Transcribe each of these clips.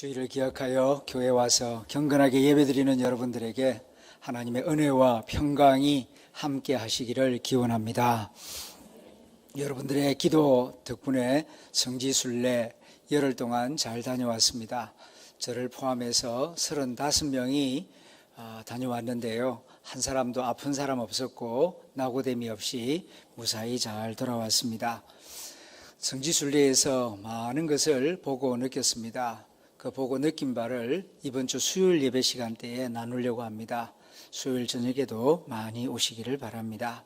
주일을 기억하여 교회에 와서 경건하게 예배드리는 여러분들에게 하나님의 은혜와 평강이 함께 하시기를 기원합니다. 여러분들의 기도 덕분에 성지순례 열흘 동안 잘 다녀왔습니다. 저를 포함해서 35명이 다녀왔는데요. 한 사람도 아픈 사람 없었고 낙오됨이 없이 무사히 잘 돌아왔습니다. 성지순례에서 많은 것을 보고 느꼈습니다. 그 보고 느낀 바를 이번 주 수요일 예배 시간대에 나누려고 합니다. 수요일 저녁에도 많이 오시기를 바랍니다.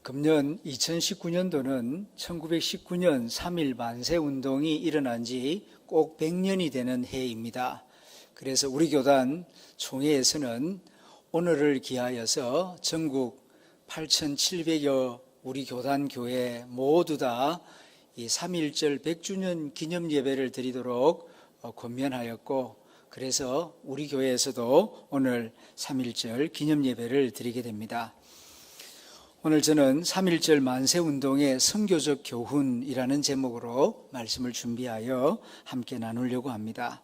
금년 2019년도는 1919년 3.1 만세운동이 일어난 지 꼭 100년이 되는 해입니다. 그래서 우리 교단 총회에서는 오늘을 기하여서 전국 8,700여 우리 교단 교회 모두 다 이 3.1절 100주년 기념 예배를 드리도록 권면하였고, 그래서 우리 교회에서도 오늘 3.1절 기념 예배를 드리게 됩니다. 오늘 저는 3.1절 만세운동의 선교적 교훈이라는 제목으로 말씀을 준비하여 함께 나누려고 합니다.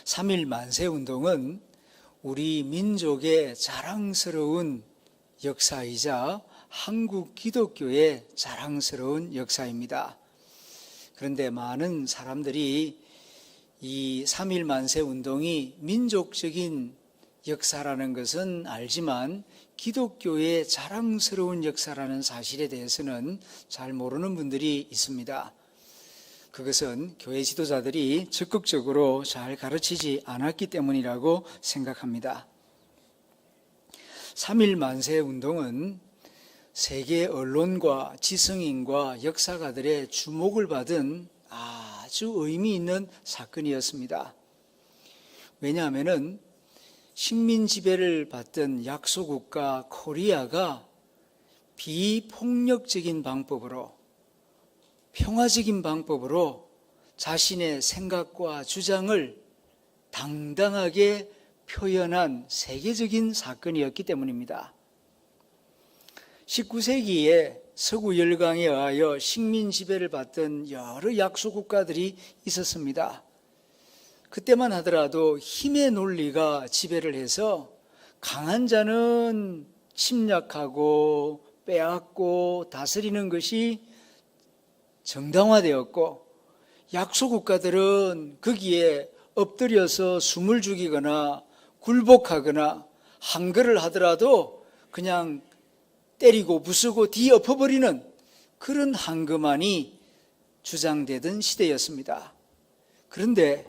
3.1 만세운동은 우리 민족의 자랑스러운 역사이자 한국 기독교의 자랑스러운 역사입니다. 그런데 많은 사람들이 이 3.1 만세운동이 민족적인 역사라는 것은 알지만 기독교의 자랑스러운 역사라는 사실에 대해서는 잘 모르는 분들이 있습니다. 그것은 교회 지도자들이 적극적으로 잘 가르치지 않았기 때문이라고 생각합니다. 3.1 만세운동은 세계 언론과 지성인과 역사가들의 주목을 받은 아주 의미 있는 사건이었습니다. 왜냐하면 식민 지배를 받던 약소국가 코리아가 비폭력적인 방법으로, 평화적인 방법으로 자신의 생각과 주장을 당당하게 표현한 세계적인 사건이었기 때문입니다. 19세기에 서구 열강에 의하여 식민 지배를 받던 여러 약소국가들이 있었습니다. 그때만 하더라도 힘의 논리가 지배를 해서 강한 자는 침략하고 빼앗고 다스리는 것이 정당화되었고, 약소국가들은 거기에 엎드려서 숨을 죽이거나 굴복하거나 한글을 하더라도 그냥 때리고 부수고 뒤엎어버리는 그런 한거만이 주장되던 시대였습니다. 그런데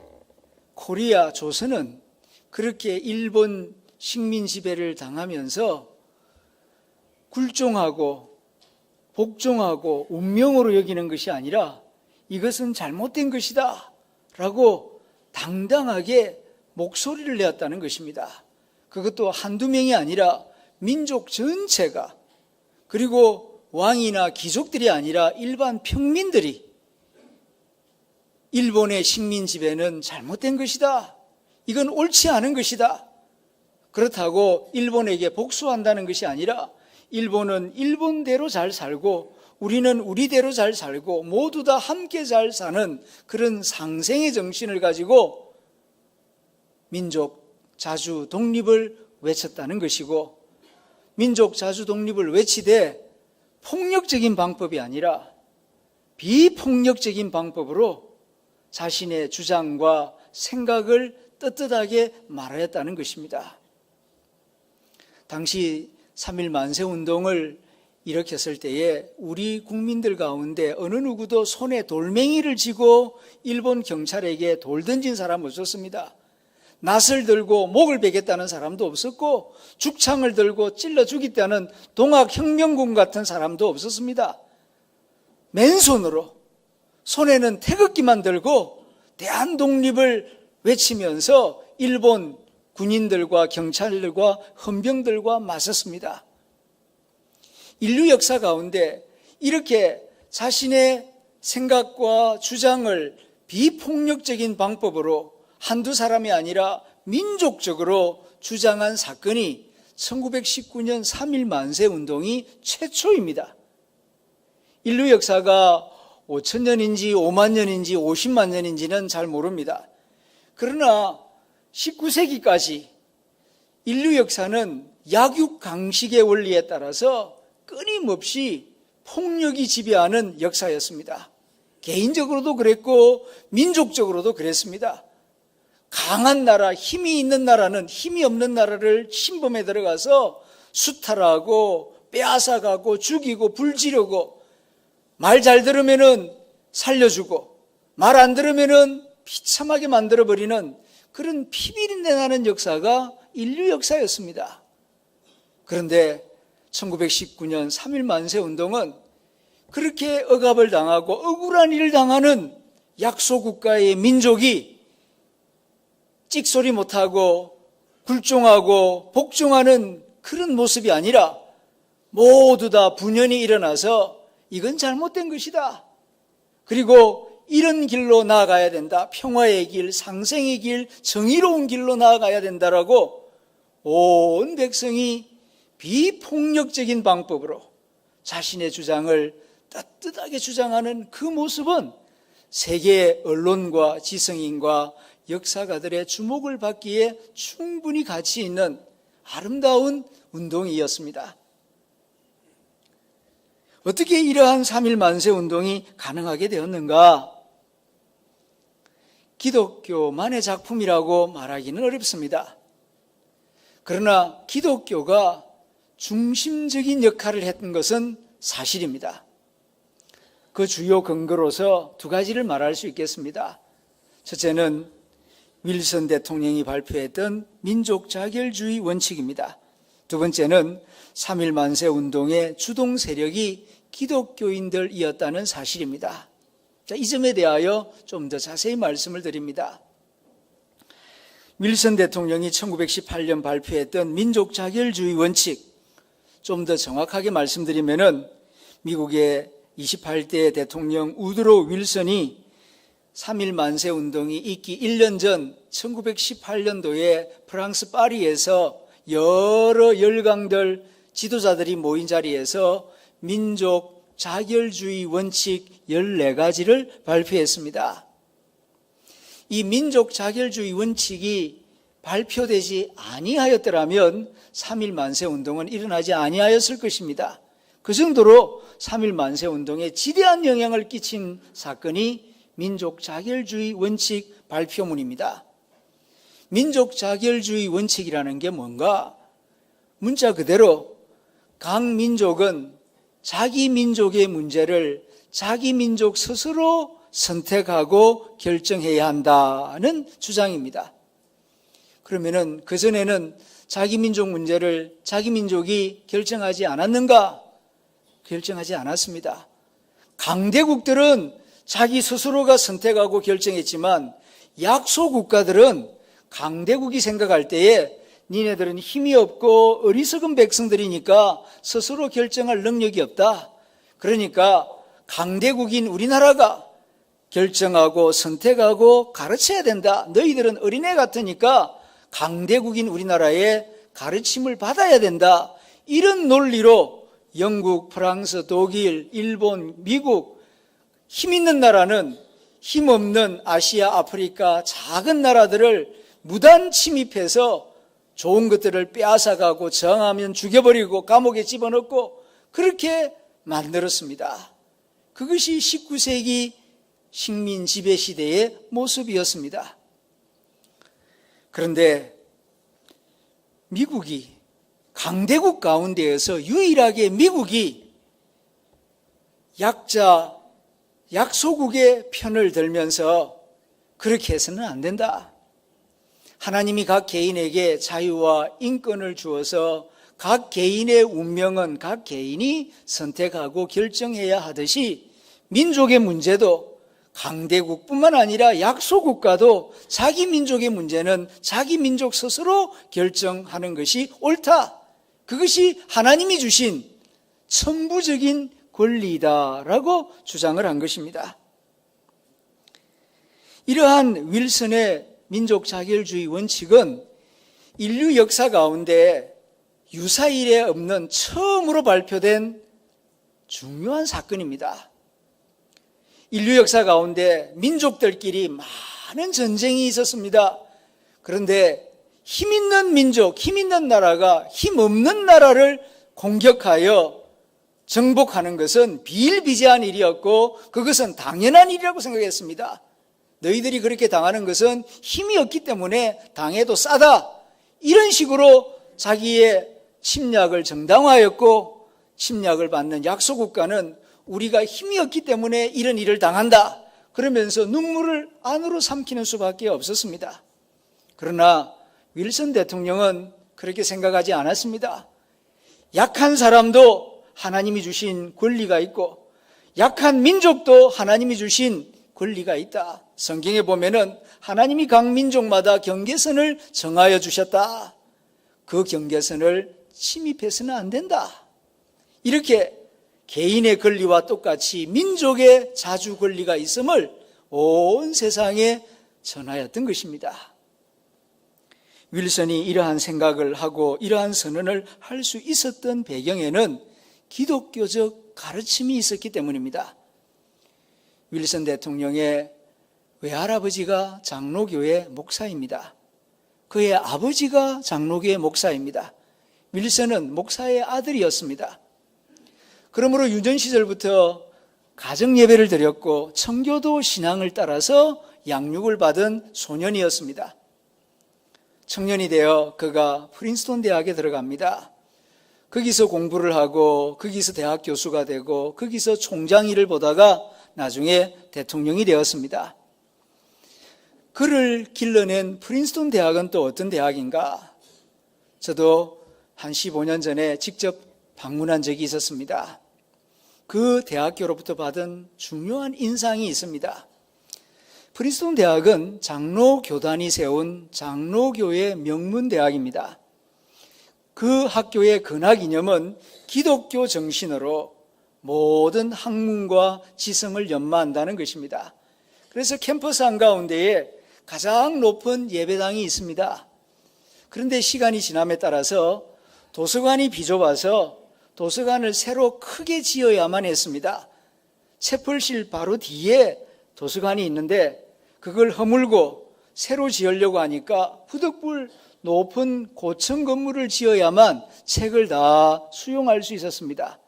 코리아 조선은 그렇게 일본 식민 지배를 당하면서 굴종하고 복종하고 운명으로 여기는 것이 아니라 이것은 잘못된 것이다 라고 당당하게 목소리를 내었다는 것입니다. 그것도 한두 명이 아니라 민족 전체가, 그리고 왕이나 귀족들이 아니라 일반 평민들이 일본의 식민 지배는 잘못된 것이다, 이건 옳지 않은 것이다, 그렇다고 일본에게 복수한다는 것이 아니라 일본은 일본대로 잘 살고 우리는 우리대로 잘 살고 모두 다 함께 잘 사는 그런 상생의 정신을 가지고 민족 자주 독립을 외쳤다는 것이고, 민족 자주 독립을 외치되 폭력적인 방법이 아니라 비폭력적인 방법으로 자신의 주장과 생각을 떳떳하게 말하였다는 것입니다. 당시 3.1 만세운동을 일으켰을 때에 우리 국민들 가운데 어느 누구도 손에 돌멩이를 쥐고 일본 경찰에게 돌 던진 사람 없었습니다. 낫을 들고 목을 베겠다는 사람도 없었고 죽창을 들고 찔러 죽이겠다는 동학혁명군 같은 사람도 없었습니다. 맨손으로 손에는 태극기만 들고 대한독립을 외치면서 일본 군인들과 경찰들과 헌병들과 맞섰습니다. 인류 역사 가운데 이렇게 자신의 생각과 주장을 비폭력적인 방법으로 한두 사람이 아니라 민족적으로 주장한 사건이 1919년 3.1 만세운동이 최초입니다. 인류 역사가 5천 년인지 5만 년인지 50만 년인지는 잘 모릅니다. 그러나 19세기까지 인류 역사는 약육강식의 원리에 따라서 끊임없이 폭력이 지배하는 역사였습니다. 개인적으로도 그랬고 민족적으로도 그랬습니다. 강한 나라, 힘이 있는 나라는 힘이 없는 나라를 침범에 들어가서 수탈하고 빼앗아가고 죽이고 불지르고, 말 잘 들으면은 살려주고 말 안 들으면은 비참하게 만들어버리는 그런 피비린내 나는 역사가 인류 역사였습니다. 그런데 1919년 3.1 만세 운동은 그렇게 억압을 당하고 억울한 일을 당하는 약소국가의 민족이 찍소리 못하고 굴종하고 복종하는 그런 모습이 아니라 모두 다 분연히 일어나서 이건 잘못된 것이다. 그리고 이런 길로 나아가야 된다. 평화의 길, 상생의 길, 정의로운 길로 나아가야 된다라고 온 백성이 비폭력적인 방법으로 자신의 주장을 따뜻하게 주장하는 그 모습은 세계 언론과 지성인과 역사가들의 주목을 받기에 충분히 가치 있는 아름다운 운동이었습니다. 어떻게 이러한 3.1 만세 운동이 가능하게 되었는가? 기독교만의 작품이라고 말하기는 어렵습니다. 그러나 기독교가 중심적인 역할을 했던 것은 사실입니다. 그 주요 근거로서 두 가지를 말할 수 있겠습니다. 첫째는 윌슨 대통령이 발표했던 민족 자결주의 원칙입니다. 두 번째는 3.1 만세 운동의 주동 세력이 기독교인들이었다는 사실입니다. 자, 이 점에 대하여 좀 더 자세히 말씀을 드립니다. 윌슨 대통령이 1918년 발표했던 민족 자결주의 원칙, 좀 더 정확하게 말씀드리면은 미국의 28대 대통령 우드로 윌슨이 3.1 만세 운동이 있기 1년 전 1918년도에 프랑스 파리에서 여러 열강들 지도자들이 모인 자리에서 민족 자결주의 원칙 14가지를 발표했습니다. 이 민족 자결주의 원칙이 발표되지 아니하였더라면 3.1 만세 운동은 일어나지 아니하였을 것입니다. 그 정도로 3.1 만세 운동에 지대한 영향을 끼친 사건이 민족 자결주의 원칙 발표문입니다. 민족 자결주의 원칙이라는 게 뭔가? 문자 그대로 각 민족은 자기 민족의 문제를 자기 민족 스스로 선택하고 결정해야 한다는 주장입니다. 그러면은 그전에는 자기 민족 문제를 자기 민족이 결정하지 않았는가? 결정하지 않았습니다. 강대국들은 자기 스스로가 선택하고 결정했지만 약소 국가들은 강대국이 생각할 때에 니네들은 힘이 없고 어리석은 백성들이니까 스스로 결정할 능력이 없다. 그러니까 강대국인 우리나라가 결정하고 선택하고 가르쳐야 된다. 너희들은 어린애 같으니까 강대국인 우리나라의 가르침을 받아야 된다. 이런 논리로 영국, 프랑스, 독일, 일본, 미국, 힘 있는 나라는 힘 없는 아시아, 아프리카 작은 나라들을 무단 침입해서 좋은 것들을 빼앗아가고 저항하면 죽여버리고 감옥에 집어넣고 그렇게 만들었습니다. 그것이 19세기 식민 지배 시대의 모습이었습니다. 그런데 미국이 강대국 가운데에서 유일하게 미국이 약자, 약소국의 편을 들면서 그렇게 해서는 안 된다. 하나님이 각 개인에게 자유와 인권을 주어서 각 개인의 운명은 각 개인이 선택하고 결정해야 하듯이 민족의 문제도 강대국뿐만 아니라 약소국가도 자기 민족의 문제는 자기 민족 스스로 결정하는 것이 옳다. 그것이 하나님이 주신 천부적인 권리다라고 주장을 한 것입니다. 이러한 윌슨의 민족 자결주의 원칙은 인류 역사 가운데 유사일에 없는 처음으로 발표된 중요한 사건입니다. 인류 역사 가운데 민족들끼리 많은 전쟁이 있었습니다. 그런데 힘 있는 민족, 힘 있는 나라가 힘 없는 나라를 공격하여 정복하는 것은 비일비재한 일이었고 그것은 당연한 일이라고 생각했습니다. 너희들이 그렇게 당하는 것은 힘이 없기 때문에 당해도 싸다. 이런 식으로 자기의 침략을 정당화하였고 침략을 받는 약소국가는 우리가 힘이 없기 때문에 이런 일을 당한다. 그러면서 눈물을 안으로 삼키는 수밖에 없었습니다. 그러나 윌슨 대통령은 그렇게 생각하지 않았습니다. 약한 사람도 하나님이 주신 권리가 있고 약한 민족도 하나님이 주신 권리가 있다. 성경에 보면은 하나님이 각 민족마다 경계선을 정하여 주셨다. 그 경계선을 침입해서는 안 된다. 이렇게 개인의 권리와 똑같이 민족의 자주 권리가 있음을 온 세상에 전하였던 것입니다. 윌슨이 이러한 생각을 하고 이러한 선언을 할 수 있었던 배경에는 기독교적 가르침이 있었기 때문입니다. 윌슨 대통령의 외할아버지가 장로교회 목사입니다. 그의 아버지가 장로교회 목사입니다. 윌슨은 목사의 아들이었습니다. 그러므로 유년 시절부터 가정예배를 드렸고 청교도 신앙을 따라서 양육을 받은 소년이었습니다. 청년이 되어 그가 프린스턴 대학에 들어갑니다. 거기서 공부를 하고 거기서 대학 교수가 되고 거기서 총장 일을 보다가 나중에 대통령이 되었습니다. 그를 길러낸 프린스턴 대학은 또 어떤 대학인가? 저도 한 15년 전에 직접 방문한 적이 있었습니다. 그 대학교로부터 받은 중요한 인상이 있습니다. 프린스턴 대학은 장로교단이 세운 장로교의 명문대학입니다. 그 학교의 근학이념은 기독교 정신으로 모든 학문과 지성을 연마한다는 것입니다. 그래서 캠퍼스 한가운데에 가장 높은 예배당이 있습니다. 그런데 시간이 지남에 따라서 도서관이 비좁아서 도서관을 새로 크게 지어야만 했습니다. 채플실 바로 뒤에 도서관이 있는데 그걸 허물고 새로 지으려고 하니까 부득불 높은 고층 건물을 지어야만 책을 다 수용할 수 있었습니다.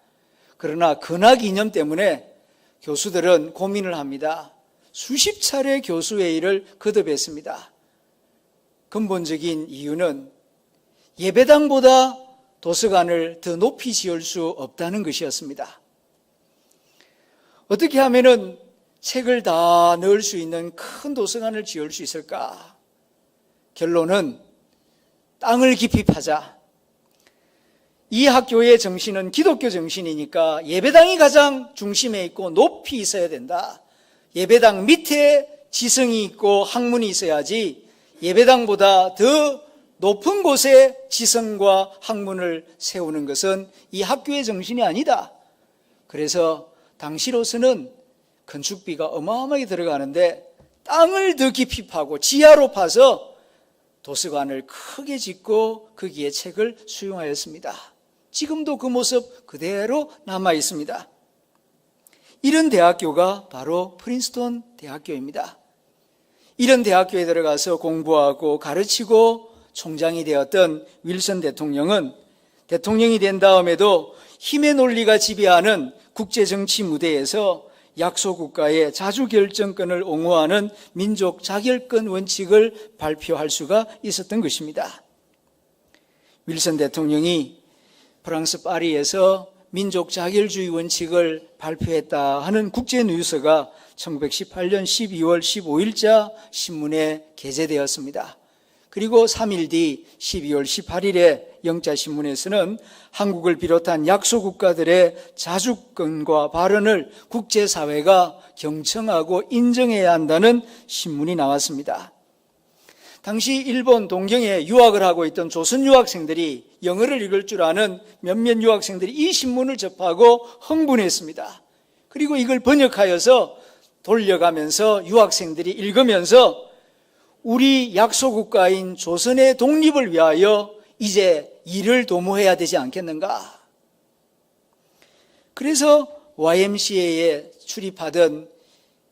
그러나 근학 이념 때문에 교수들은 고민을 합니다. 수십 차례 교수회의를 거듭했습니다. 근본적인 이유는 예배당보다 도서관을 더 높이 지을 수 없다는 것이었습니다. 어떻게 하면은 책을 다 넣을 수 있는 큰 도서관을 지을 수 있을까? 결론은 땅을 깊이 파자. 이 학교의 정신은 기독교 정신이니까 예배당이 가장 중심에 있고 높이 있어야 된다. 예배당 밑에 지성이 있고 학문이 있어야지 예배당보다 더 높은 곳에 지성과 학문을 세우는 것은 이 학교의 정신이 아니다. 그래서 당시로서는 건축비가 어마어마하게 들어가는데 땅을 더 깊이 파고 지하로 파서 도서관을 크게 짓고 거기에 책을 수용하였습니다. 지금도 그 모습 그대로 남아 있습니다. 이런 대학교가 바로 프린스턴 대학교입니다. 이런 대학교에 들어가서 공부하고 가르치고 총장이 되었던 윌슨 대통령은 대통령이 된 다음에도 힘의 논리가 지배하는 국제정치 무대에서 약소국가의 자주결정권을 옹호하는 민족 자결권 원칙을 발표할 수가 있었던 것입니다. 윌슨 대통령이 프랑스 파리에서 민족 자결주의 원칙을 발표했다 하는 국제뉴스가 1918년 12월 15일자 신문에 게재되었습니다. 그리고 3일 뒤 12월 18일에 영자신문에서는 한국을 비롯한 약소국가들의 자주권과 발언을 국제사회가 경청하고 인정해야 한다는 신문이 나왔습니다. 당시 일본 동경에 유학을 하고 있던 조선 유학생들이 영어를 읽을 줄 아는 몇몇 유학생들이 이 신문을 접하고 흥분했습니다. 그리고 이걸 번역하여서 돌려가면서 유학생들이 읽으면서 우리 약소국가인 조선의 독립을 위하여 이제 일을 도모해야 되지 않겠는가? 그래서 YMCA에 출입하던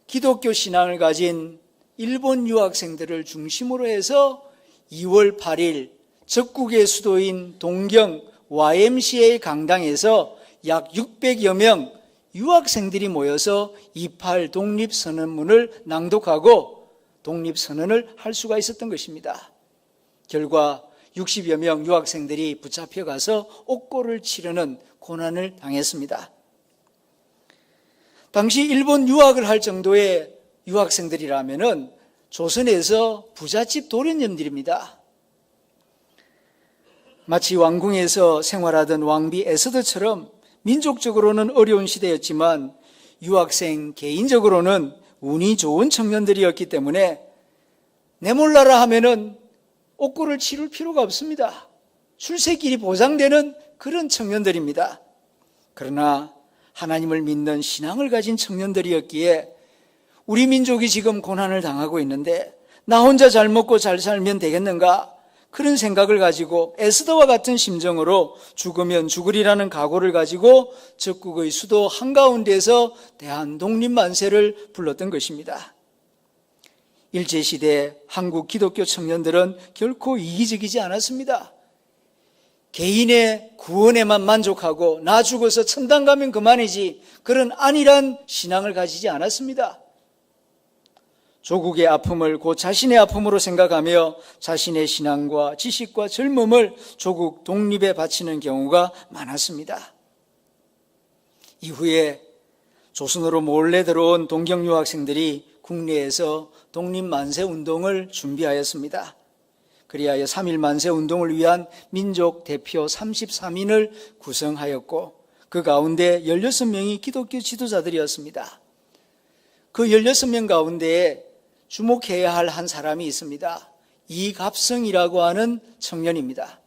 기독교 신앙을 가진 일본 유학생들을 중심으로 해서 2월 8일 적국의 수도인 동경 YMCA 강당에서 약 600여 명 유학생들이 모여서 28 독립선언문을 낭독하고 독립선언을 할 수가 있었던 것입니다. 결과 60여 명 유학생들이 붙잡혀가서 옥고를 치르는 고난을 당했습니다. 당시 일본 유학을 할 정도의 유학생들이라면은 조선에서 부잣집 도련님들입니다. 마치 왕궁에서 생활하던 왕비 에스더처럼 민족적으로는 어려운 시대였지만 유학생 개인적으로는 운이 좋은 청년들이었기 때문에 내 몰라라 하면은 옥고를 치를 필요가 없습니다. 출세길이 보장되는 그런 청년들입니다. 그러나 하나님을 믿는 신앙을 가진 청년들이었기에 우리 민족이 지금 고난을 당하고 있는데 나 혼자 잘 먹고 잘 살면 되겠는가? 그런 생각을 가지고 에스더와 같은 심정으로 죽으면 죽으리라는 각오를 가지고 적국의 수도 한가운데에서 대한독립만세를 불렀던 것입니다. 일제시대 한국 기독교 청년들은 결코 이기적이지 않았습니다. 개인의 구원에만 만족하고 나 죽어서 천당 가면 그만이지 그런 안일한 신앙을 가지지 않았습니다. 조국의 아픔을 곧 자신의 아픔으로 생각하며 자신의 신앙과 지식과 젊음을 조국 독립에 바치는 경우가 많았습니다. 이후에 조선으로 몰래 들어온 동경 유학생들이 국내에서 독립만세 운동을 준비하였습니다. 그리하여 3.1 만세 운동을 위한 민족 대표 33인을 구성하였고 그 가운데 16명이 기독교 지도자들이었습니다. 그 16명 가운데에 주목해야 할 한 사람이 있습니다. 이갑성이라고 하는 청년입니다.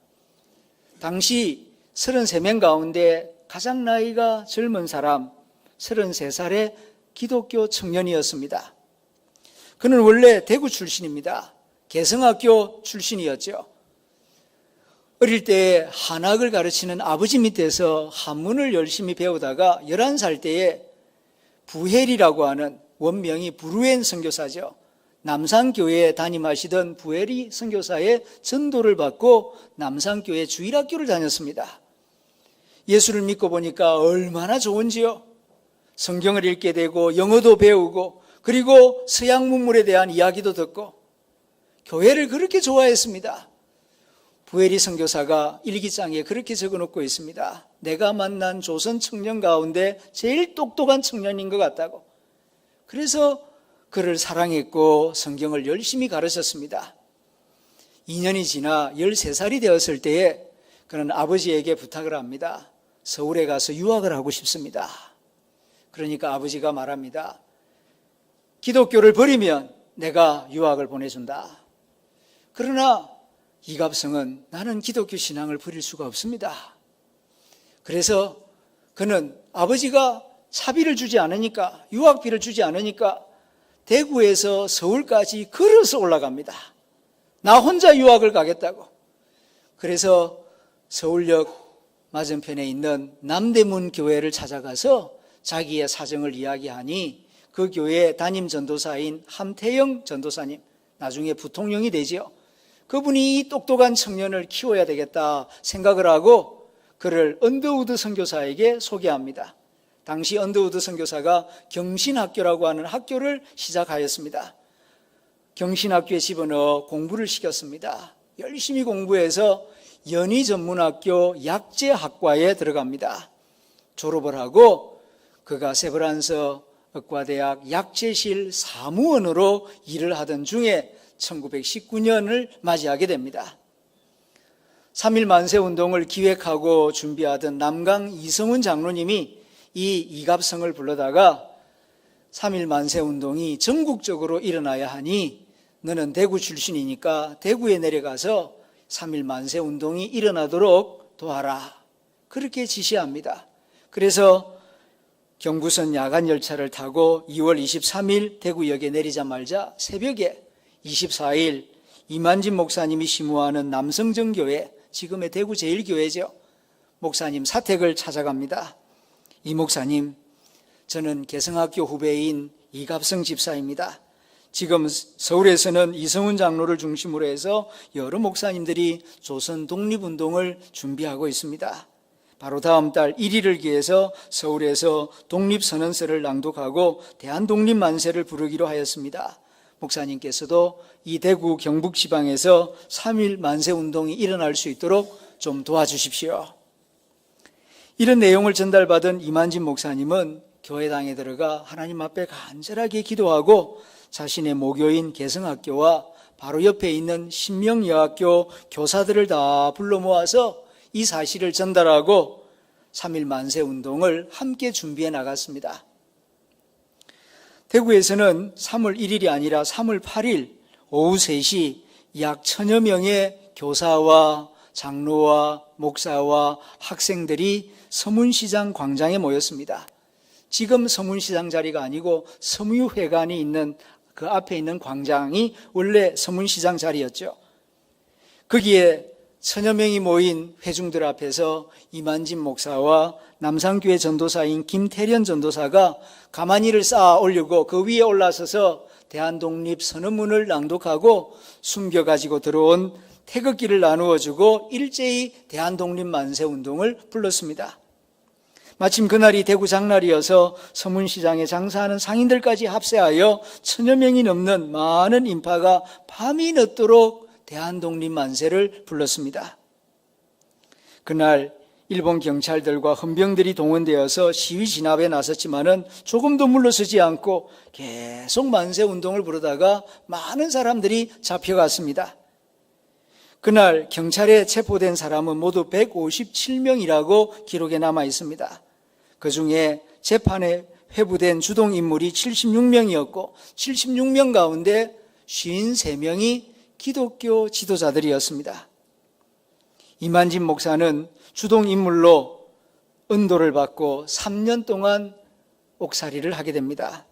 당시 33명 가운데 가장 나이가 젊은 사람 33살의 기독교 청년이었습니다. 그는 원래 대구 출신입니다. 개성학교 출신이었죠. 어릴 때 한학을 가르치는 아버지 밑에서 한문을 열심히 배우다가 11살 때에 부헬이라고 하는 원명이 부르엔 선교사죠. 남산교회에 담임하시던 부헬이 선교사의 전도를 받고 남산교회 주일학교를 다녔습니다. 예수를 믿고 보니까 얼마나 좋은지요. 성경을 읽게 되고 영어도 배우고 그리고 서양 문물에 대한 이야기도 듣고 교회를 그렇게 좋아했습니다. 부엘이 선교사가 일기장에 그렇게 적어놓고 있습니다. 내가 만난 조선 청년 가운데 제일 똑똑한 청년인 것 같다고. 그래서 그를 사랑했고 성경을 열심히 가르쳤습니다. 2년이 지나 13살이 되었을 때에 그는 아버지에게 부탁을 합니다. 서울에 가서 유학을 하고 싶습니다. 그러니까 아버지가 말합니다. 기독교를 버리면 내가 유학을 보내준다. 그러나 이갑성은 나는 기독교 신앙을 버릴 수가 없습니다. 그래서 그는 아버지가 차비를 주지 않으니까 유학비를 주지 않으니까 대구에서 서울까지 걸어서 올라갑니다. 나 혼자 유학을 가겠다고. 그래서 서울역 맞은편에 있는 남대문 교회를 찾아가서 자기의 사정을 이야기하니 그 교회 담임 전도사인 함태영 전도사님, 나중에 부통령이 되지요. 그분이 이 똑똑한 청년을 키워야 되겠다 생각을 하고 그를 언더우드 선교사에게 소개합니다. 당시 언더우드 선교사가 경신학교라고 하는 학교를 시작하였습니다. 경신학교에 집어넣어 공부를 시켰습니다. 열심히 공부해서 연희전문학교 약재학과에 들어갑니다. 졸업을 하고 그가 세브란스 의과대학 약재실 사무원으로 일을 하던 중에 1919년을 맞이하게 됩니다. 3.1 만세운동을 기획하고 준비하던 남강 이성훈 장로님이 이 이갑성을 불러다가 3.1 만세운동이 전국적으로 일어나야 하니 너는 대구 출신이니까 대구에 내려가서 3.1 만세운동이 일어나도록 도와라. 그렇게 지시합니다. 그래서 경부선 야간 열차를 타고 2월 23일 대구역에 내리자마자 새벽에 24일 이만진 목사님이 심우하는 남성정교회, 지금의 대구 제1교회죠. 목사님 사택을 찾아갑니다. 이 목사님, 저는 개성학교 후배인 이갑성 집사입니다. 지금 서울에서는 이성훈 장로를 중심으로 해서 여러 목사님들이 조선 독립운동을 준비하고 있습니다. 바로 다음 달 1일을 기해서 서울에서 독립선언서를 낭독하고 대한독립만세를 부르기로 하였습니다. 목사님께서도 이 대구 경북지방에서 3.1 만세운동이 일어날 수 있도록 좀 도와주십시오. 이런 내용을 전달받은 이만진 목사님은 교회당에 들어가 하나님 앞에 간절하게 기도하고 자신의 모교인 개성학교와 바로 옆에 있는 신명여학교 교사들을 다 불러 모아서 이 사실을 전달하고 3.1 만세운동을 함께 준비해 나갔습니다. 대구에서는 3월 1일이 아니라 3월 8일 오후 3시 약 1000여 명의 교사와 장로와 목사와 학생들이 서문시장 광장에 모였습니다. 지금 서문시장 자리가 아니고 서무회관이 있는 그 앞에 있는 광장이 원래 서문시장 자리였죠. 거기에 1000여 명이 모인 회중들 앞에서 이만진 목사와 남산교회 전도사인 김태련 전도사가 가마니를 쌓아 올리고 그 위에 올라서서 대한독립 선언문을 낭독하고 숨겨가지고 들어온 태극기를 나누어주고 일제히 대한독립 만세운동을 불렀습니다. 마침 그날이 대구 장날이어서 서문시장에 장사하는 상인들까지 합세하여 1000여 명이 넘는 많은 인파가 밤이 늦도록 대한독립 만세를 불렀습니다. 그날 일본 경찰들과 헌병들이 동원되어서 시위 진압에 나섰지만은 조금도 물러서지 않고 계속 만세운동을 부르다가 많은 사람들이 잡혀갔습니다. 그날 경찰에 체포된 사람은 모두 157명이라고 기록에 남아 있습니다. 그 중에 재판에 회부된 주동인물이 76명이었고 76명 가운데 53명이 기독교 지도자들이었습니다. 이만진 목사는 주동인물로 은도를 받고 3년 동안 옥살이를 하게 됩니다.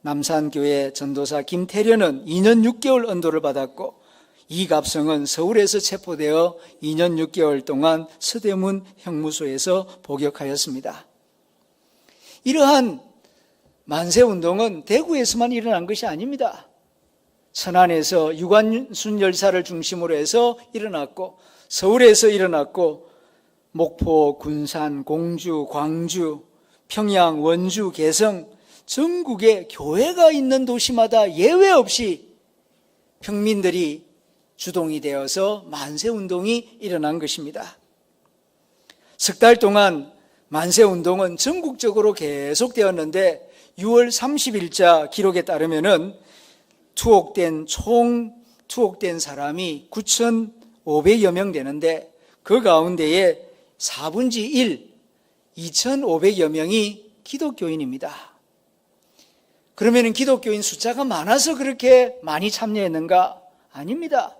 남산교회 전도사 김태련은 2년 6개월 은도를 받았고 이갑성은 서울에서 체포되어 2년 6개월 동안 서대문 형무소에서 복역하였습니다. 이러한 만세운동은 대구에서만 일어난 것이 아닙니다. 천안에서 유관순 열사를 중심으로 해서 일어났고 서울에서 일어났고 목포, 군산, 공주, 광주, 평양, 원주, 개성 전국에 교회가 있는 도시마다 예외 없이 평민들이 주동이 되어서 만세운동이 일어난 것입니다. 석 달 동안 만세운동은 전국적으로 계속되었는데 6월 30일자 기록에 따르면은 총 투옥된 사람이 9,500여 명 되는데 그 가운데에 4분의 1, 2,500여 명이 기독교인입니다. 그러면 기독교인 숫자가 많아서 그렇게 많이 참여했는가? 아닙니다.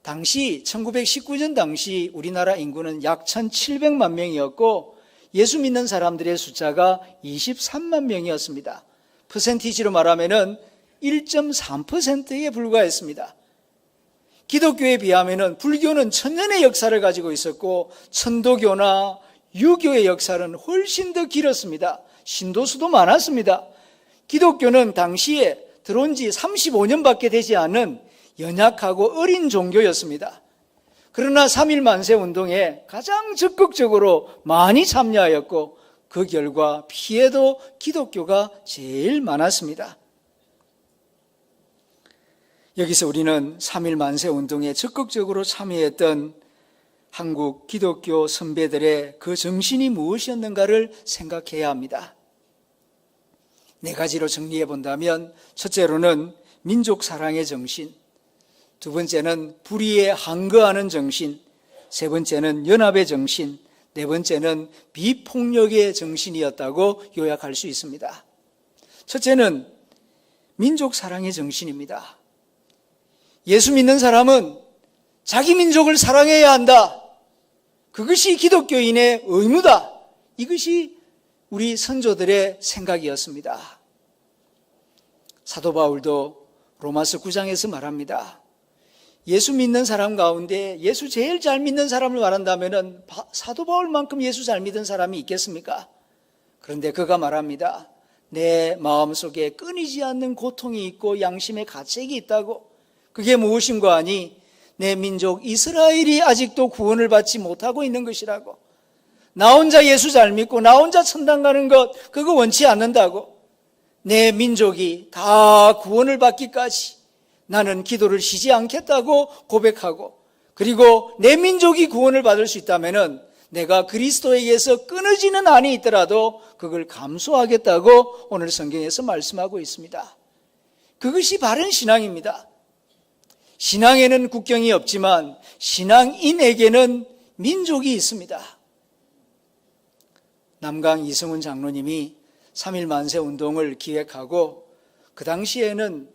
당시 1919년 당시 우리나라 인구는 약 1,700만 명이었고 예수 믿는 사람들의 숫자가 23만 명이었습니다. 퍼센티지로 말하면 1.3%에 불과했습니다. 기독교에 비하면 불교는 천년의 역사를 가지고 있었고 천도교나 유교의 역사는 훨씬 더 길었습니다. 신도수도 많았습니다. 기독교는 당시에 들어온 지 35년밖에 되지 않은 연약하고 어린 종교였습니다. 그러나 3.1 만세운동에 가장 적극적으로 많이 참여하였고 그 결과 피해도 기독교가 제일 많았습니다. 여기서 우리는 3.1 만세운동에 적극적으로 참여했던 한국 기독교 선배들의 그 정신이 무엇이었는가를 생각해야 합니다. 네 가지로 정리해 본다면 첫째로는 민족 사랑의 정신, 두 번째는 불의에 항거하는 정신, 세 번째는 연합의 정신, 네 번째는 비폭력의 정신이었다고 요약할 수 있습니다. 첫째는 민족 사랑의 정신입니다. 예수 믿는 사람은 자기 민족을 사랑해야 한다. 그것이 기독교인의 의무다. 이것이 우리 선조들의 생각이었습니다. 사도 바울도 로마서 9장에서 말합니다. 예수 믿는 사람 가운데 예수 제일 잘 믿는 사람을 말한다면 사도 바울만큼 예수 잘 믿는 사람이 있겠습니까? 그런데 그가 말합니다. 내 마음속에 끊이지 않는 고통이 있고 양심의 가책이 있다고. 그게 무엇인가 하니 내 민족 이스라엘이 아직도 구원을 받지 못하고 있는 것이라고. 나 혼자 예수 잘 믿고 나 혼자 천당 가는 것 그거 원치 않는다고. 내 민족이 다 구원을 받기까지 나는 기도를 쉬지 않겠다고 고백하고, 그리고 내 민족이 구원을 받을 수 있다면 내가 그리스도에게서 끊어지는 한이 있더라도 그걸 감수하겠다고 오늘 성경에서 말씀하고 있습니다. 그것이 바른 신앙입니다. 신앙에는 국경이 없지만 신앙인에게는 민족이 있습니다. 남강 이승훈 장로님이 3.1 만세 운동을 기획하고, 그 당시에는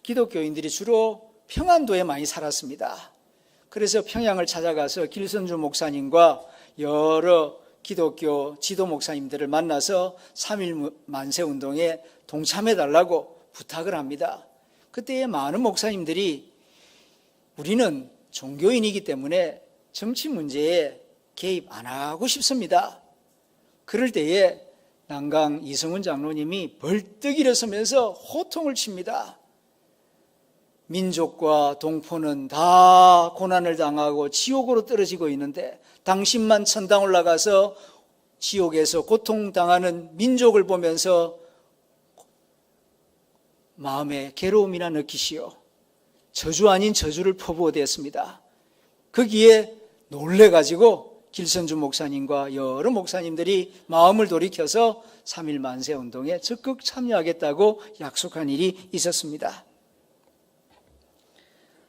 기독교인들이 주로 평안도에 많이 살았습니다. 그래서 평양을 찾아가서 길선주 목사님과 여러 기독교 지도 목사님들을 만나서 3.1 만세 운동에 동참해달라고 부탁을 합니다. 그때의 많은 목사님들이 우리는 종교인이기 때문에 정치 문제에 개입 안 하고 싶습니다. 그럴 때에 남강 이승훈 장로님이 벌떡 일어서면서 호통을 칩니다. 민족과 동포는 다 고난을 당하고 지옥으로 떨어지고 있는데 당신만 천당 올라가서 지옥에서 고통당하는 민족을 보면서 마음에 괴로움이나 느끼시오. 저주 아닌 저주를 퍼부어대었습니다. 거기에 놀래가지고 길선주 목사님과 여러 목사님들이 마음을 돌이켜서 3.1 만세 운동에 적극 참여하겠다고 약속한 일이 있었습니다.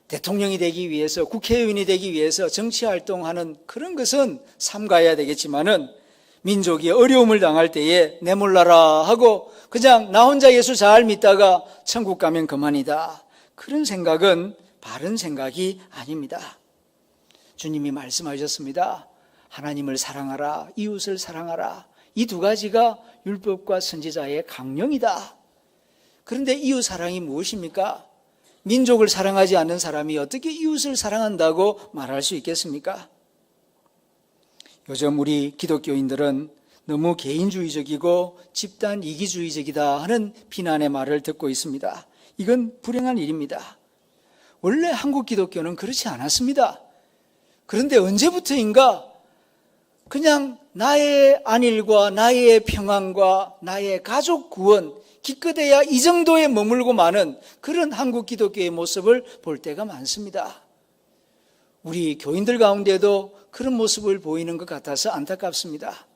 대통령이 되기 위해서, 국회의원이 되기 위해서 정치활동하는 그런 것은 삼가해야 되겠지만은 민족이 어려움을 당할 때에 내몰라라 하고 그냥 나 혼자 예수 잘 믿다가 천국 가면 그만이다, 그런 생각은 바른 생각이 아닙니다. 주님이 말씀하셨습니다. 하나님을 사랑하라, 이웃을 사랑하라. 이 두 가지가 율법과 선지자의 강령이다. 그런데 이웃 사랑이 무엇입니까? 민족을 사랑하지 않는 사람이 어떻게 이웃을 사랑한다고 말할 수 있겠습니까? 요즘 우리 기독교인들은 너무 개인주의적이고 집단 이기주의적이다 하는 비난의 말을 듣고 있습니다. 이건 불행한 일입니다. 원래 한국 기독교는 그렇지 않았습니다. 그런데 언제부터인가 그냥 나의 안일과 나의 평안과 나의 가족 구원, 기껏해야 이 정도에 머물고 마는 그런 한국 기독교의 모습을 볼 때가 많습니다. 우리 교인들 가운데도 그런 모습을 보이는 것 같아서 안타깝습니다.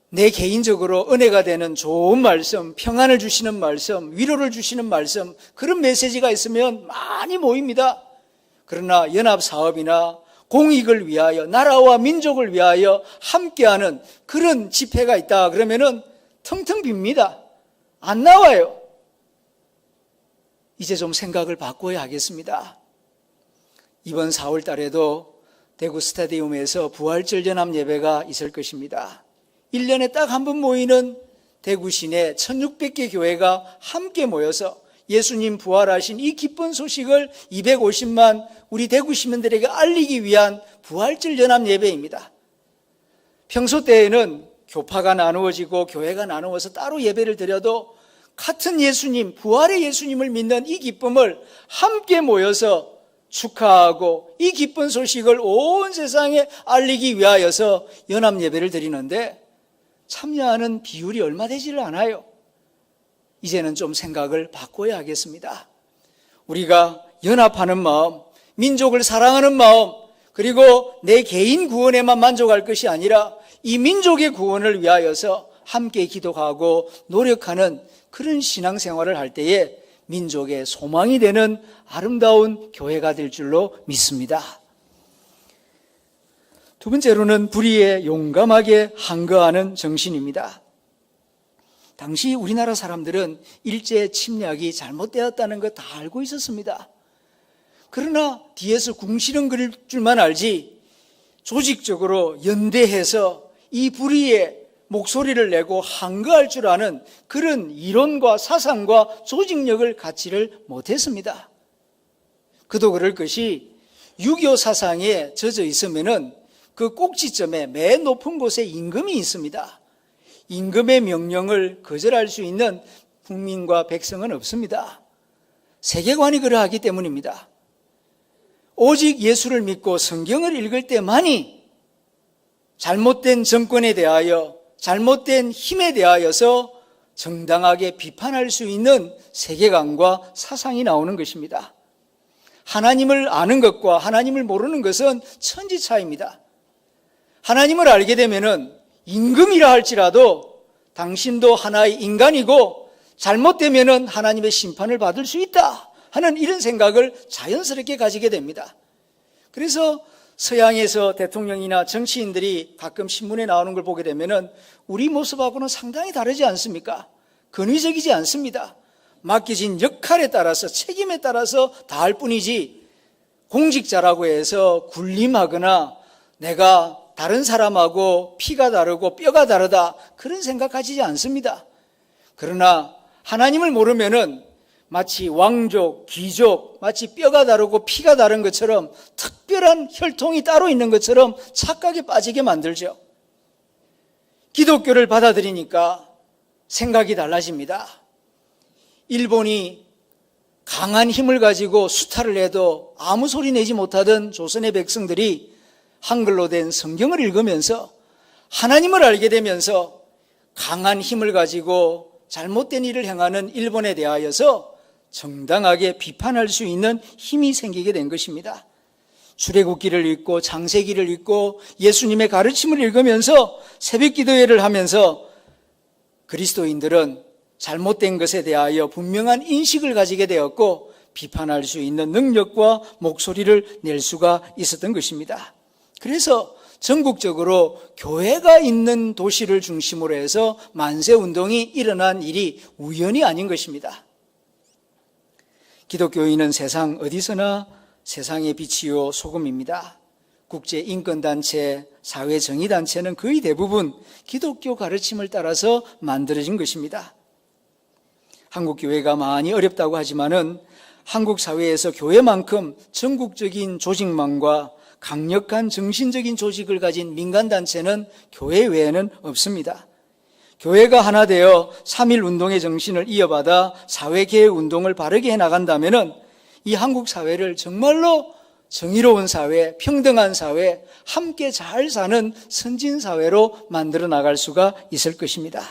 내 개인적으로 은혜가 되는 좋은 말씀, 평안을 주시는 말씀, 위로를 주시는 말씀, 그런 메시지가 있으면 많이 모입니다. 그러나 연합사업이나 공익을 위하여, 나라와 민족을 위하여 함께하는 그런 집회가 있다 그러면은 텅텅 빕니다. 안 나와요. 이제 좀 생각을 바꿔야 하겠습니다. 이번 4월 달에도 대구 스타디움에서 부활절 연합 예배가 있을 것입니다. 1년에 딱 한 번 모이는 대구 시내 1600개 교회가 함께 모여서 예수님 부활하신 이 기쁜 소식을 250만 우리 대구 시민들에게 알리기 위한 부활절 연합 예배입니다. 평소 때에는 교파가 나누어지고 교회가 나누어서 따로 예배를 드려도 같은 예수님, 부활의 예수님을 믿는 이 기쁨을 함께 모여서 축하하고 이 기쁜 소식을 온 세상에 알리기 위하여서 연합 예배를 드리는데 참여하는 비율이 얼마 되지를 않아요. 이제는 좀 생각을 바꿔야 하겠습니다. 우리가 연합하는 마음, 민족을 사랑하는 마음, 그리고 내 개인 구원에만 만족할 것이 아니라 이 민족의 구원을 위하여서 함께 기도하고 노력하는 그런 신앙생활을 할 때에 민족의 소망이 되는 아름다운 교회가 될 줄로 믿습니다. 두 번째로는 불의에 용감하게 항거하는 정신입니다. 당시 우리나라 사람들은 일제 침략이 잘못되었다는 거 다 알고 있었습니다. 그러나 뒤에서 궁시렁 거릴 줄만 알지 조직적으로 연대해서 이 불의에 목소리를 내고 항거할 줄 아는 그런 이론과 사상과 조직력을 갖지를 못했습니다. 그도 그럴 것이 유교 사상에 젖어 있으면은 그 꼭지점에 맨 높은 곳에 임금이 있습니다. 임금의 명령을 거절할 수 있는 국민과 백성은 없습니다. 세계관이 그러하기 때문입니다. 오직 예수를 믿고 성경을 읽을 때만이 잘못된 정권에 대하여, 잘못된 힘에 대하여서 정당하게 비판할 수 있는 세계관과 사상이 나오는 것입니다. 하나님을 아는 것과 하나님을 모르는 것은 천지 차이입니다. 하나님을 알게 되면은 임금이라 할지라도 당신도 하나의 인간이고 잘못되면은 하나님의 심판을 받을 수 있다 하는 이런 생각을 자연스럽게 가지게 됩니다. 그래서 서양에서 대통령이나 정치인들이 가끔 신문에 나오는 걸 보게 되면은 우리 모습하고는 상당히 다르지 않습니까? 권위적이지 않습니다. 맡겨진 역할에 따라서, 책임에 따라서 다 할 뿐이지 공직자라고 해서 군림하거나 내가 다른 사람하고 피가 다르고 뼈가 다르다 그런 생각 가지지 않습니다. 그러나 하나님을 모르면은 마치 왕족, 귀족, 마치 뼈가 다르고 피가 다른 것처럼 특별한 혈통이 따로 있는 것처럼 착각에 빠지게 만들죠. 기독교를 받아들이니까 생각이 달라집니다. 일본이 강한 힘을 가지고 수탈을 해도 아무 소리 내지 못하던 조선의 백성들이 한글로 된 성경을 읽으면서 하나님을 알게 되면서 강한 힘을 가지고 잘못된 일을 행하는 일본에 대하여서 정당하게 비판할 수 있는 힘이 생기게 된 것입니다. 출애굽기를 읽고 창세기를 읽고 예수님의 가르침을 읽으면서 새벽 기도회를 하면서 그리스도인들은 잘못된 것에 대하여 분명한 인식을 가지게 되었고 비판할 수 있는 능력과 목소리를 낼 수가 있었던 것입니다. 그래서 전국적으로 교회가 있는 도시를 중심으로 해서 만세운동이 일어난 일이 우연이 아닌 것입니다. 기독교인은 세상 어디서나 세상의 빛이요 소금입니다. 국제인권단체, 사회정의단체는 거의 대부분 기독교 가르침을 따라서 만들어진 것입니다. 한국 교회가 많이 어렵다고 하지만은 한국 사회에서 교회만큼 전국적인 조직망과 강력한 정신적인 조직을 가진 민간단체는 교회 외에는 없습니다. 교회가 하나 되어 3.1 운동의 정신을 이어받아 사회개혁 운동을 바르게 해나간다면 이 한국 사회를 정말로 정의로운 사회, 평등한 사회, 함께 잘 사는 선진사회로 만들어 나갈 수가 있을 것입니다.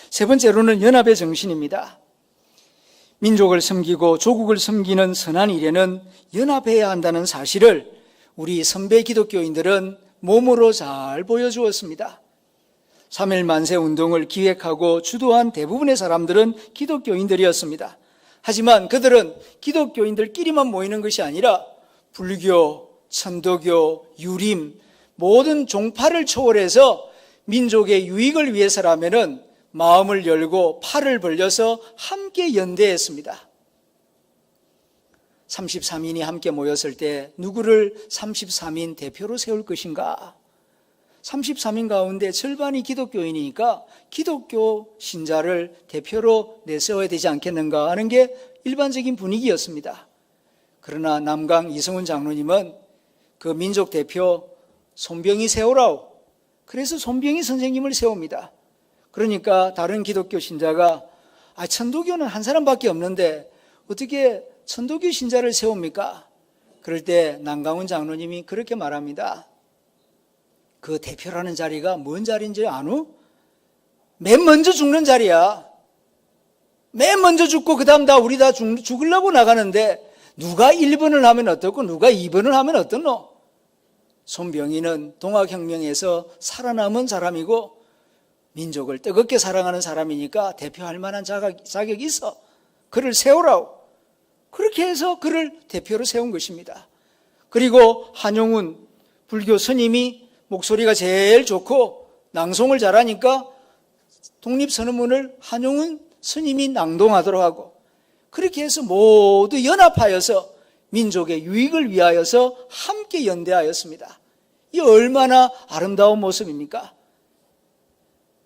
세 번째로는 연합의 정신입니다. 민족을 섬기고 조국을 섬기는 선한 일에는 연합해야 한다는 사실을 우리 선배 기독교인들은 몸으로 잘 보여주었습니다. 3.1 만세 운동을 기획하고 주도한 대부분의 사람들은 기독교인들이었습니다. 하지만 그들은 기독교인들끼리만 모이는 것이 아니라 불교, 천도교, 유림, 모든 종파를 초월해서 민족의 유익을 위해서라면은 마음을 열고 팔을 벌려서 함께 연대했습니다. 33인이 함께 모였을 때 누구를 33인 대표로 세울 것인가? 33인 가운데 절반이 기독교인이니까 기독교 신자를 대표로 내세워야 되지 않겠는가 하는 게 일반적인 분위기였습니다. 그러나 남강 이성훈 장로님은 그 민족 대표 손병희 세우라오. 그래서 손병희 선생님을 세웁니다. 그러니까 다른 기독교 신자가 천도교는 한 사람밖에 없는데 어떻게 천도교 신자를 세웁니까? 그럴 때 남강훈 장로님이 그렇게 말합니다. 그 대표라는 자리가 뭔 자리인지 아누? 맨 먼저 죽는 자리야. 맨 먼저 죽고 그 다음 우리 다 죽으려고 나가는데 누가 1번을 하면 어떻고 누가 2번을 하면 어떻노? 손병희는 동학혁명에서 살아남은 사람이고 민족을 뜨겁게 사랑하는 사람이니까 대표할 만한 자격이 있어. 그를 세우라고. 그렇게 해서 그를 대표로 세운 것입니다. 그리고 한용운 불교 스님이 목소리가 제일 좋고 낭송을 잘하니까 독립선언문을 한용운 스님이 낭독하도록 하고 그렇게 해서 모두 연합하여서 민족의 유익을 위하여서 함께 연대하였습니다. 이 얼마나 아름다운 모습입니까?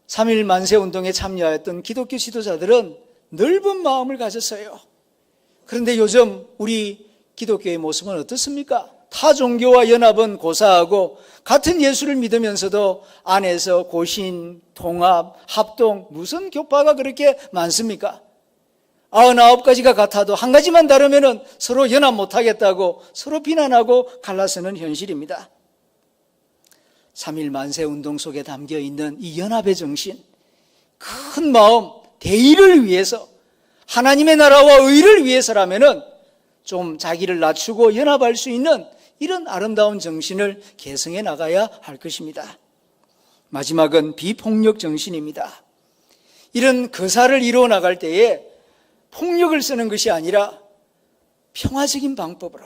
3.1 만세운동에 참여하였던 기독교 지도자들은 넓은 마음을 가졌어요. 그런데 요즘 우리 기독교의 모습은 어떻습니까? 타 종교와 연합은 고사하고 같은 예수를 믿으면서도 안에서 고신, 통합, 합동, 무슨 교파가 그렇게 많습니까? 99가지가 같아도 한 가지만 다르면 서로 연합 못하겠다고 서로 비난하고 갈라서는 현실입니다. 3.1 만세운동 속에 담겨있는 이 연합의 정신, 큰 마음, 대의를 위해서, 하나님의 나라와 의를 위해서라면 좀 자기를 낮추고 연합할 수 있는 이런 아름다운 정신을 계승해 나가야 할 것입니다. 마지막은 비폭력 정신입니다. 이런 거사를 이루어 나갈 때에 폭력을 쓰는 것이 아니라 평화적인 방법으로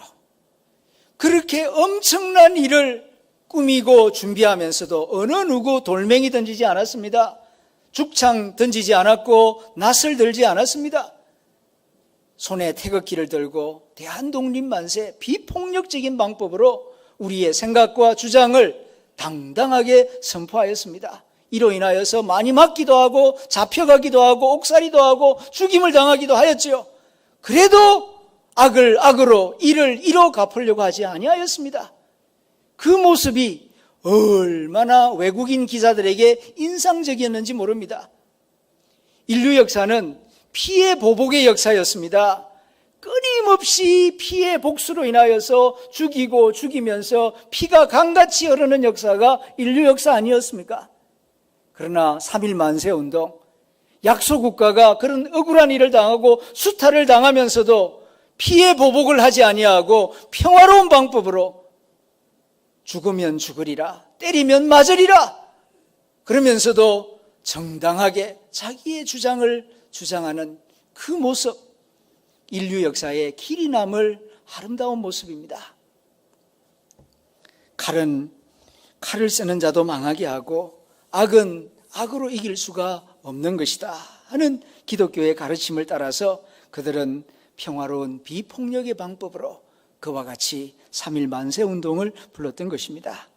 그렇게 엄청난 일을 꾸미고 준비하면서도 어느 누구 돌멩이 던지지 않았습니다. 죽창 던지지 않았고 낫을 들지 않았습니다. 손에 태극기를 들고 대한독립만세 비폭력적인 방법으로 우리의 생각과 주장을 당당하게 선포하였습니다. 이로 인하여서 많이 맞기도 하고 잡혀가기도 하고 옥살이도 하고 죽임을 당하기도 하였지요. 그래도 악을 악으로 이를 이로 갚으려고 하지 아니하였습니다. 그 모습이 얼마나 외국인 기자들에게 인상적이었는지 모릅니다. 인류 역사는 피해 보복의 역사였습니다. 끊임없이 피해 복수로 인하여서 죽이고 죽이면서 피가 강같이 흐르는 역사가 인류 역사 아니었습니까? 그러나 3.1 만세운동, 약소국가가 그런 억울한 일을 당하고 수탈을 당하면서도 피해 보복을 하지 아니하고 평화로운 방법으로 죽으면 죽으리라, 때리면 맞으리라, 그러면서도 정당하게 자기의 주장을 주장하는 그 모습, 인류 역사에 길이 남을 아름다운 모습입니다. 칼은 칼을 쓰는 자도 망하게 하고 악은 악으로 이길 수가 없는 것이다 하는 기독교의 가르침을 따라서 그들은 평화로운 비폭력의 방법으로 그와 같이 3.1 만세운동을 불렀던 것입니다.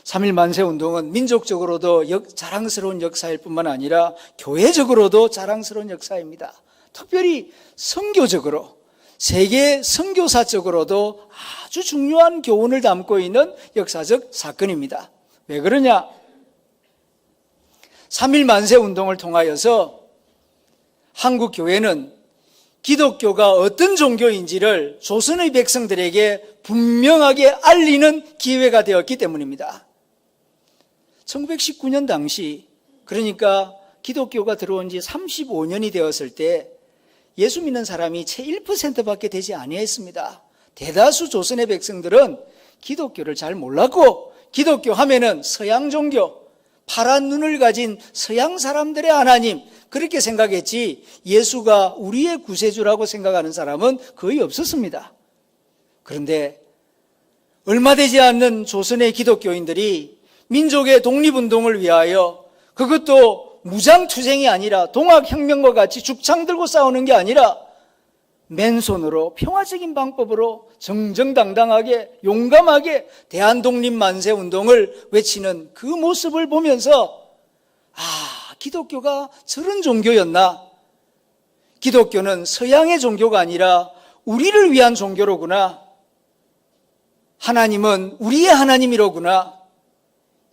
3.1 만세운동은 민족적으로도 자랑스러운 역사일 뿐만 아니라 교회적으로도 자랑스러운 역사입니다. 특별히 선교적으로, 세계 선교사적으로도 아주 중요한 교훈을 담고 있는 역사적 사건입니다. 왜 그러냐? 3.1 만세운동을 통하여서 한국 교회는 기독교가 어떤 종교인지를 조선의 백성들에게 분명하게 알리는 기회가 되었기 때문입니다. 1919년 당시, 그러니까 기독교가 들어온 지 35년이 되었을 때 예수 믿는 사람이 채 1%밖에 되지 아니했습니다. 대다수 조선의 백성들은 기독교를 잘 몰랐고 기독교 하면은 서양 종교, 파란 눈을 가진 서양 사람들의 하나님, 그렇게 생각했지 예수가 우리의 구세주라고 생각하는 사람은 거의 없었습니다. 그런데 얼마 되지 않는 조선의 기독교인들이 민족의 독립운동을 위하여, 그것도 무장투쟁이 아니라 동학혁명과 같이 죽창 들고 싸우는 게 아니라 맨손으로 평화적인 방법으로 정정당당하게 용감하게 대한독립만세운동을 외치는 그 모습을 보면서 기독교가 저런 종교였나? 기독교는 서양의 종교가 아니라 우리를 위한 종교로구나. 하나님은 우리의 하나님이로구나.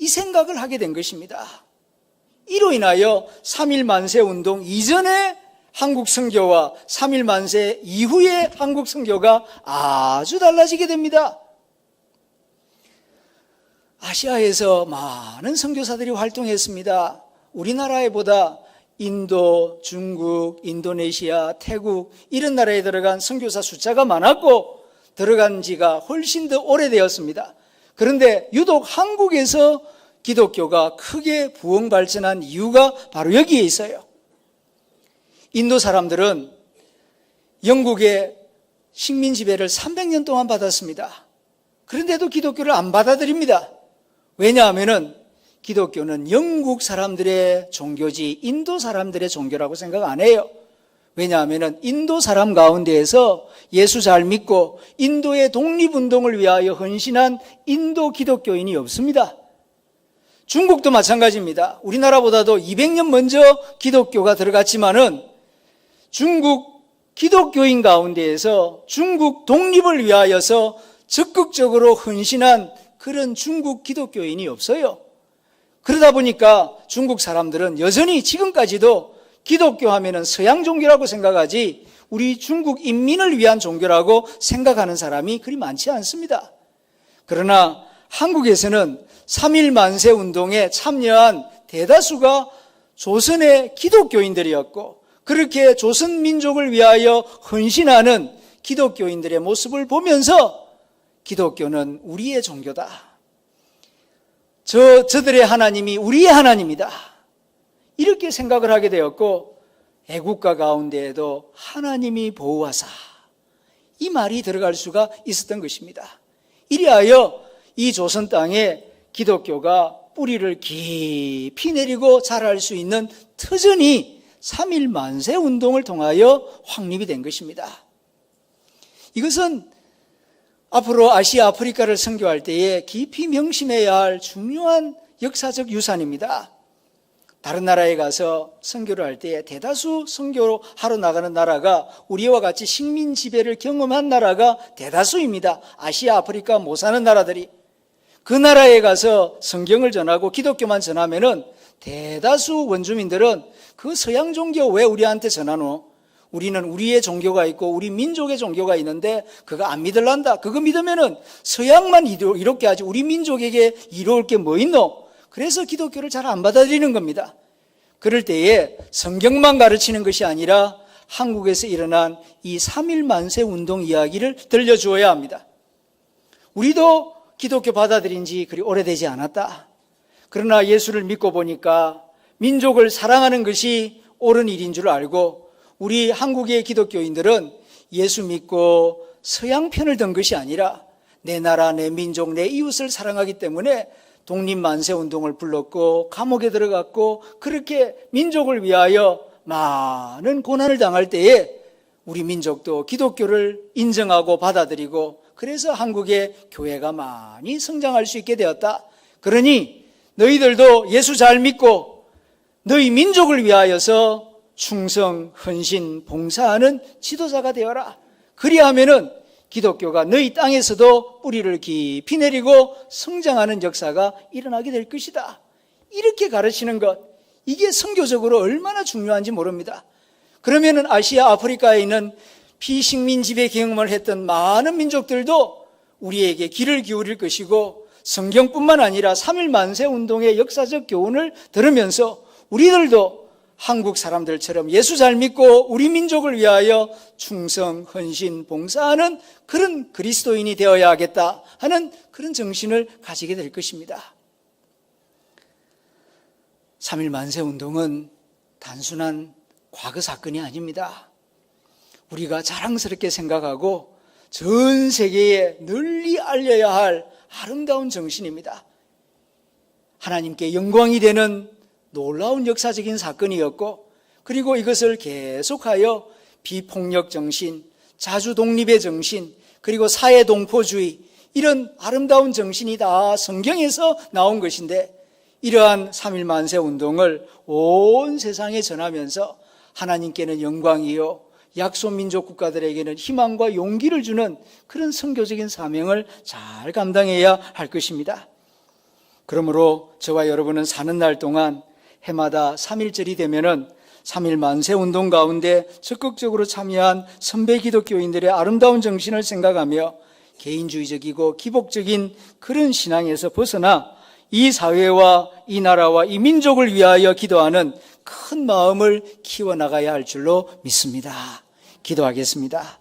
이 생각을 하게 된 것입니다. 이로 인하여 3.1 만세운동 이전의 한국 선교와 3.1 만세 이후의 한국 선교가 아주 달라지게 됩니다. 아시아에서 많은 선교사들이 활동했습니다. 우리나라보다 인도, 중국, 인도네시아, 태국 이런 나라에 들어간 선교사 숫자가 많았고 들어간 지가 훨씬 더 오래되었습니다. 그런데 유독 한국에서 기독교가 크게 부흥 발전한 이유가 바로 여기에 있어요. 인도 사람들은 영국의 식민 지배를 300년 동안 받았습니다. 그런데도 기독교를 안 받아들입니다. 왜냐하면은 기독교는 영국 사람들의 종교지 인도 사람들의 종교라고 생각 안 해요. 왜냐하면은 인도 사람 가운데에서 예수 잘 믿고 인도의 독립운동을 위하여 헌신한 인도 기독교인이 없습니다. 중국도 마찬가지입니다. 우리나라보다도 200년 먼저 기독교가 들어갔지만은 중국 기독교인 가운데에서 중국 독립을 위하여서 적극적으로 헌신한 그런 중국 기독교인이 없어요. 그러다 보니까 중국 사람들은 여전히 지금까지도 기독교 하면은 서양 종교라고 생각하지 우리 중국 인민을 위한 종교라고 생각하는 사람이 그리 많지 않습니다. 그러나 한국에서는 3.1 만세 운동에 참여한 대다수가 조선의 기독교인들이었고, 그렇게 조선 민족을 위하여 헌신하는 기독교인들의 모습을 보면서 기독교는 우리의 종교다. 저들의 하나님이 우리의 하나님이다. 이렇게 생각을 하게 되었고, 애국가 가운데에도 하나님이 보호하사, 이 말이 들어갈 수가 있었던 것입니다. 이리하여 이 조선 땅에 기독교가 뿌리를 깊이 내리고 자랄 수 있는 터전이 3.1 만세 운동을 통하여 확립이 된 것입니다. 이것은 앞으로 아시아, 아프리카를 선교할 때에 깊이 명심해야 할 중요한 역사적 유산입니다. 다른 나라에 가서 선교를 할 때 대다수 선교로 하러 나가는 나라가 우리와 같이 식민 지배를 경험한 나라가 대다수입니다. 아시아, 아프리카 못 사는 나라들이. 그 나라에 가서 성경을 전하고 기독교만 전하면은 대다수 원주민들은 그 서양 종교 왜 우리한테 전하노? 우리는 우리의 종교가 있고 우리 민족의 종교가 있는데 그거 안 믿을란다. 그거 믿으면은 서양만 이롭게 하지 우리 민족에게 이로울 게 뭐 있노? 그래서 기독교를 잘 안 받아들이는 겁니다. 그럴 때에 성경만 가르치는 것이 아니라 한국에서 일어난 이 3.1 만세 운동 이야기를 들려주어야 합니다. 우리도 기독교 받아들인 지 그리 오래되지 않았다. 그러나 예수를 믿고 보니까 민족을 사랑하는 것이 옳은 일인 줄 알고, 우리 한국의 기독교인들은 예수 믿고 서양 편을 든 것이 아니라 내 나라, 내 민족, 내 이웃을 사랑하기 때문에 독립만세운동을 불렀고 감옥에 들어갔고, 그렇게 민족을 위하여 많은 고난을 당할 때에 우리 민족도 기독교를 인정하고 받아들이고, 그래서 한국의 교회가 많이 성장할 수 있게 되었다. 그러니 너희들도 예수 잘 믿고 너희 민족을 위하여서 충성, 헌신, 봉사하는 지도자가 되어라. 그리하면은 기독교가 너희 땅에서도 뿌리를 깊이 내리고 성장하는 역사가 일어나게 될 것이다. 이렇게 가르치는 것, 이게 선교적으로 얼마나 중요한지 모릅니다. 그러면은 아시아, 아프리카에 있는 피식민 지배 경험을 했던 많은 민족들도 우리에게 귀를 기울일 것이고, 성경뿐만 아니라 3.1 만세 운동의 역사적 교훈을 들으면서 우리들도 한국 사람들처럼 예수 잘 믿고 우리 민족을 위하여 충성, 헌신, 봉사하는 그런 그리스도인이 되어야 하겠다 하는 그런 정신을 가지게 될 것입니다. 3.1 만세 운동은 단순한 과거 사건이 아닙니다. 우리가 자랑스럽게 생각하고 전 세계에 널리 알려야 할 아름다운 정신입니다. 하나님께 영광이 되는 놀라운 역사적인 사건이었고, 그리고 이것을 계속하여 비폭력 정신, 자주 독립의 정신, 그리고 사회동포주의, 이런 아름다운 정신이 다 성경에서 나온 것인데, 이러한 3.1 만세 운동을 온 세상에 전하면서 하나님께는 영광이요 약소민족 국가들에게는 희망과 용기를 주는 그런 선교적인 사명을 잘 감당해야 할 것입니다. 그러므로 저와 여러분은 사는 날 동안 해마다 3.1절이 되면은 3.1 만세 운동 가운데 적극적으로 참여한 선배 기독교인들의 아름다운 정신을 생각하며 개인주의적이고 기복적인 그런 신앙에서 벗어나 이 사회와 이 나라와 이 민족을 위하여 기도하는 큰 마음을 키워나가야 할 줄로 믿습니다. 기도하겠습니다.